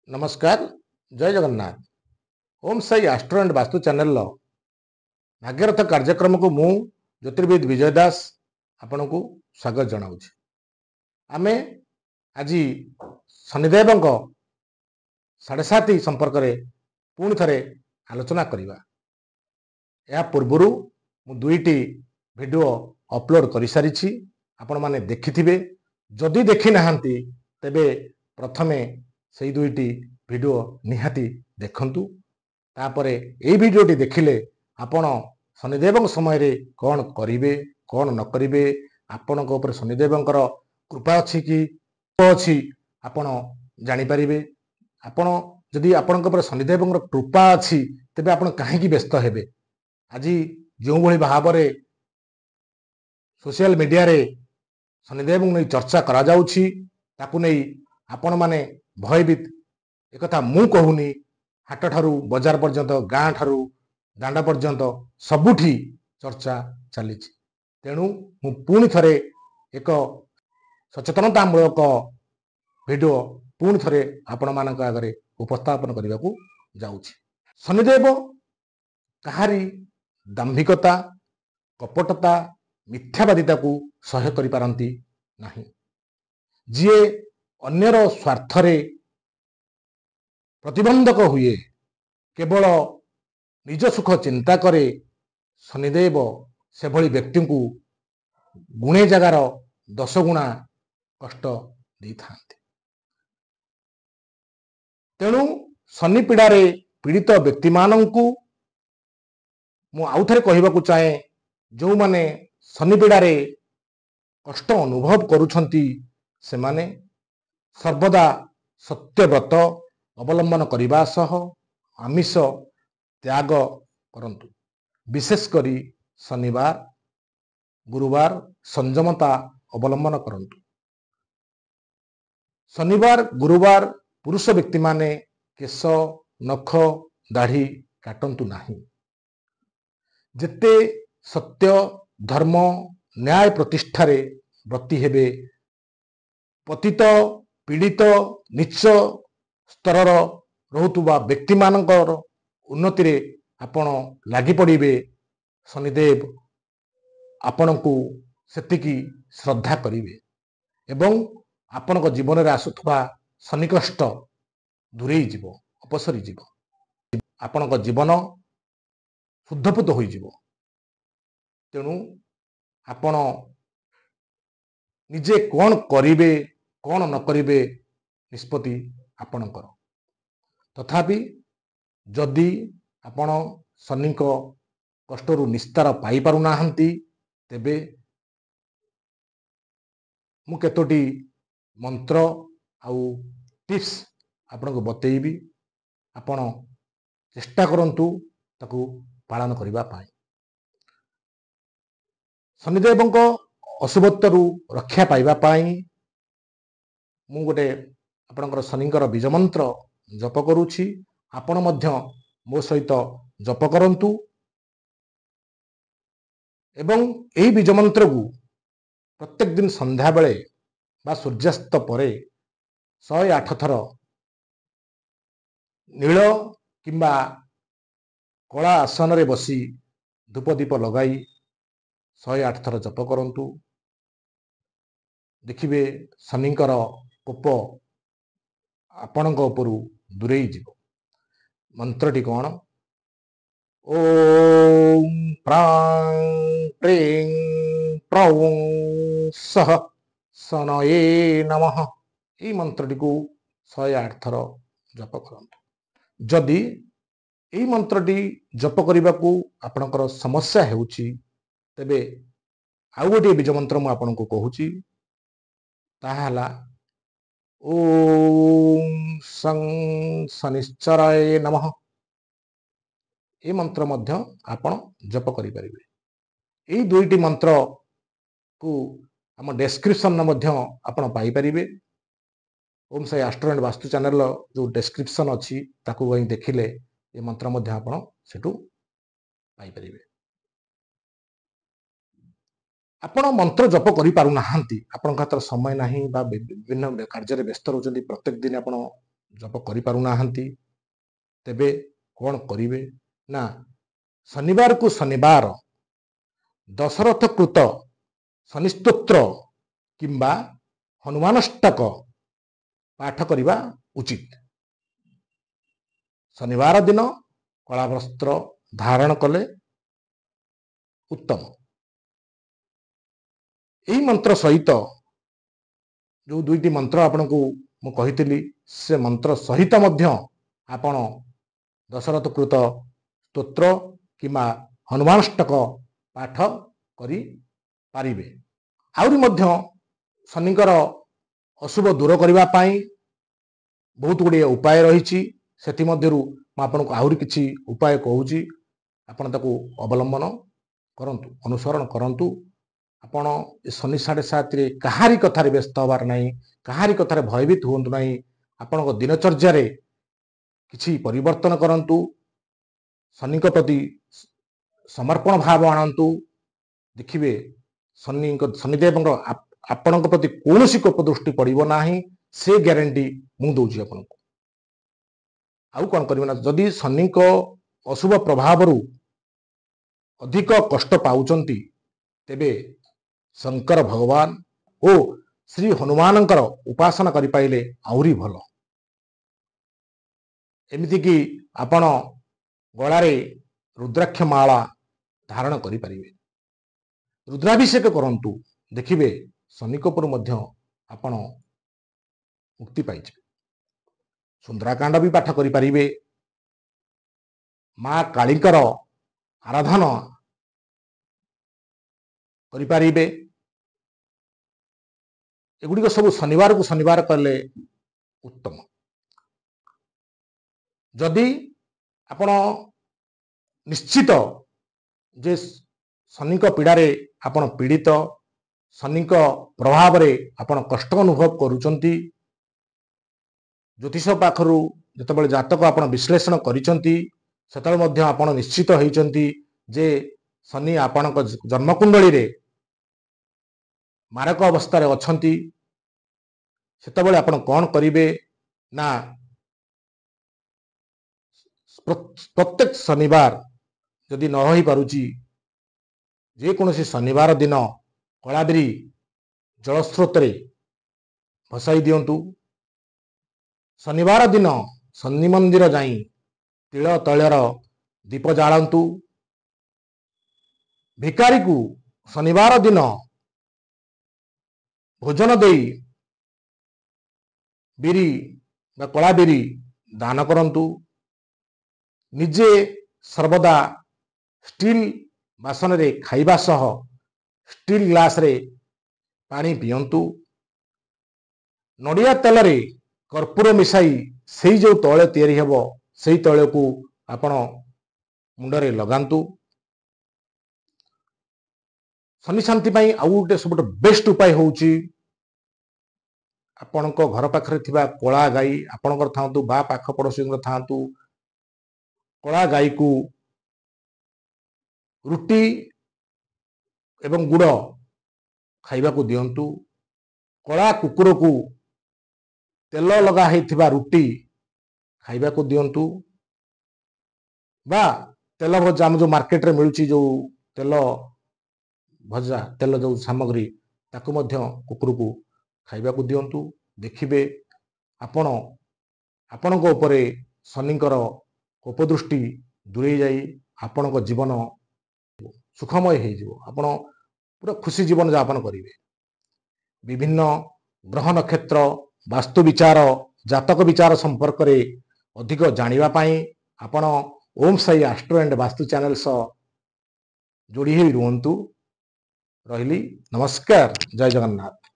नमस्कार जय Jagannath. Om Sai Astro and Vastu channel भाग्यरथ कार्यक्रम को मु ज्योतिर्विद विजय दास आपण को स्वागत जनाऊँ। आमे आज शनिदेव 7:30 संपर्क में पुणी थे आलोचना करवा। या पूर्वर मु दुईटी वीडियो अपलोड कर सारी आपण माने देखिथिबे। जदि देखि नाहंती तेबे प्रथमे से दुईटी वीडियो निहाती देखंतु। तापरे ए वीडियोटी देखिले आपण शनिदेव समय रे कौन करिवे कौन न करिवे, आपणक ऊपर शनिदेवंकर कृपा अछि कि अछि आपण जानि परिबे। आपण जदि आपणक ऊपर शनिदेवंकर कृपा अछि तेबे आपण काहेकि व्यस्त हेबे। आज जो भली भावरे सोशल मीडिया रे शनिदेव नहीं चर्चा करा जाउछि ताकु नहीं आपण माने भयभीत। एक कथा मु कहूनी, हाट ठारू बजार पर्यंत गाँ ठारू दांडा पर्यंत सबुठी चर्चा चली। तेणु मु पुणी थरे एक सचेतनतामूलक वीडियो पुणी थरे आपण मानक आगरे उपस्थापन करने को जाउछि। शनिदेव कहारी दाम्भिकता कपटता मिथ्यावादिता को सह्य करि पारंती नाही। जी अन्यर स्वार्थरे प्रतिबंधक हुए केवल निज सुख चिंता करे शनिदेव से भली व्यक्ति को गुणे जगार 10 गुणा कष्ट दे थांते। तेणु शनि पीड़ारे पीड़ित व्यक्ति मानंकु मु आउ थरे कहबाकू चाहे, जो माने शनि पीड़ारे कष्ट अनुभव करुछंती से माने सर्वदा सत्यव्रत अवलंबन करने सह आमिष त्याग करंतु। विशेष करी शनिवार गुरुवार संयमता अवलंबन करंतु। शनिवार गुरुवार पुरुष व्यक्ति माने केश नख दाढ़ी काटंतु नाही। जेते सत्य धर्म न्याय प्रतिष्ठारे व्रती हेबे, पतित पीड़ित नीच स्तर रहुतुबा व्यक्ति मानकर उन्नति रे आपण लागि पड़िबे। शनिदेव आपण को सेतिकी श्रद्धा करिवे एवं आपण को जीवन रे आसुथबा शनि कष्ट दूरे जीवो, अपसरी जीवो, आपण को जीवन शुद्धपुत होई जीवो। तेणु आपण निजे कौन करिवे कौन न करिवे निष्पत्ति आपणकर। तथापि जदि आपण शनि को कष्टरू निस्तार पाई पारु नाहंती तेबे मु केतोटी मंत्र आउ टिप्स आपण को बतेइबी। आपण चेष्टा करंतु ताकू पालन करिबा पाई। शनिदेव अशुभत्वरू रक्षा पाइबा पाई मु गोटे आपणकर शनिकर बीज मंत्र जप करुछि। आपण मध्य मो सहित जप करंतु एवं एही बीज मंत्र को प्रत्येक दिन संध्या बेले बा सूर्यास्त परे 108 थर नील किंबा कला आसन रे बसी धूप दीप लगाई 108 थर जप करंतु। देखिबे शनिकर कोप आपणक उपरू दूरे जीवो। मंत्रटी कौन? ओम प्रां प्रें प्रौं सह सनये नमः। ये मंत्रटी को 108 थर जप करंतु। जदि यही मंत्रटी जप करने को आपणकर समस्या हेउची तेबे आउ गोटे बीज मंत्र मु आपनको कहूची, ताहाला ओम सं शनिश्चराय नमः। ये मंत्र मध्य आपण जप करि परिबे। एही दुईटी मंत्र को हम डिस्क्रिप्शन मध्य आपण पाई परिबे। Om Sai Astro and Vastu channel जो डिस्क्रिप्शन अच्छी ताकू वही देखिले ये मंत्र मध्य आपण सेटू पाई परिबे। आपण मंत्र जप करि पारु नाहंती, आपण खातर समय नाही बा विभिन्न कार्य रे व्यस्त रहउचंती, प्रत्येक दिन आपण जप करिपारुनाहांती तेबे कौन करिवे ना शनिवार को शनिवार दशरथ कृत शनिस्तोत्र किंबा हनुमानष्टक पाठ करिबा उचित। शनिवार दिन कला वस्त्र धारण कले उत्तम। यही मंत्र सहित जो दुईटी मंत्र आपन को मु कहितली से मंत्र सहित मध्य आपण दशरथ कृत स्तोत्र किंबा हनुमानष्टक पाठ करि पारिबे। आउरी मध्य शनिकर अशुभ दूर करबा पाई बहुत गुड़िए उपाय रही। सेति मध्यरु मैं आपको आहुरी किछि उपाय कहूची, आपण ताकू अवलंबन करंतु, अनुसरण करंतु। आपण शनि 7.5 रे कहारी कथारे व्यस्त हबार नहीं, कहारी कथारे भयभीत हुंतु नहीं। आपण दिनचर्या रे किछि परिवर्तन करंतु, शनि प्रति समर्पण भाव आणंतु। देखिबे शनिदेव आपण प्रति कौन कोप दृष्टि पड़ो ना, से ग्यारंटी मु दौची आपन को। आउ कौन करिवे ना, जदि शनि को अशुभ प्रभाव अधिक कष्ट पाउचंती तेबे शंकर भगवान ओ श्री हनुमानंकर उपासना करि पाइले आउरी भलो। एमिति कि आपण गलारे रुद्राक्ष माला धारण करि परिवे, रुद्राभिषेक करंतु। देखिबे शनिकोपर मध्य आपण मुक्ति पाइछे। सुंदराकांड भी पाठ करि परिवे, मां कालीकर आराधना करि परिवे। एगुड़िक सब शनिवार को शनिवार कले उत्तम। जदि आपण निश्चित जे शनि पीड़ारे आपण पीड़ित, शनि प्रभाव रे आपण कष्ट अनुभव करूचंती, ज्योतिष पाखरु जतबेले जातक आपण विश्लेषण करिचंती सेतबेले मध्य आपण निश्चित होइचंती जे शनि आपणक जन्मकुंडली रे मारक अवस्था रे अछंती। सेतबेले आपण कोन करिवे ना, प्रत्येक शनिवार जदि न होई पारुची, जे कोनोसी शनिवार दिन कलाबिरी जलस्रोत रे भसाई दियंतु। शनिवार दिन शनि मंदिर जाई तिल तैलर दीप जालंतु। भिकारी को शनिवार दिन भोजन देई बिरी बा कला बिरी दान करंतु। निजे सर्वदा स्टील बासन रे खाइबा सह स्टील ग्लास रे पानी पियंतु। नड़िया तेल रे कर्पूर मिसाई से जो तैल तैयारी हेबो से तैल को आपण मुंडरे लगांतु। शनि शांति पाई आउ गोटे सब बेस्ट उपाय होउची, आपण घर पाखरे थिबा कोला गाई आपणकर थांतु बा पाख पड़ोसी थांतु, कोला गाई को रुटी एवं गुड़ खाइबा को दियंतु। कोला कुकुर को तेल लगा हेथिबा रुटी खाइबा को दियंतु। बा तेल भजा जो मार्केट रे मिलुची जो तेल भजा तेल जो सामग्री ताकू मध्य कुकुर को खाइबा को दियंतु। देखिबे आपण आपणक उपरे शनिकर कोपदृष्टि दूरे जाई आपणक जीवन सुखमय हो जिवो। आपण पूरा खुशी जीवन यापन करिवे। विभिन्न ग्रह नक्षत्र वास्तु विचार जातक विचार संपर्क रे अधिक जानिबा पाई आपण Om Sai Astro and Vastu channel सह जोड़ी ही रुहंतु। रहिली नमस्कार, जय जगन्नाथ।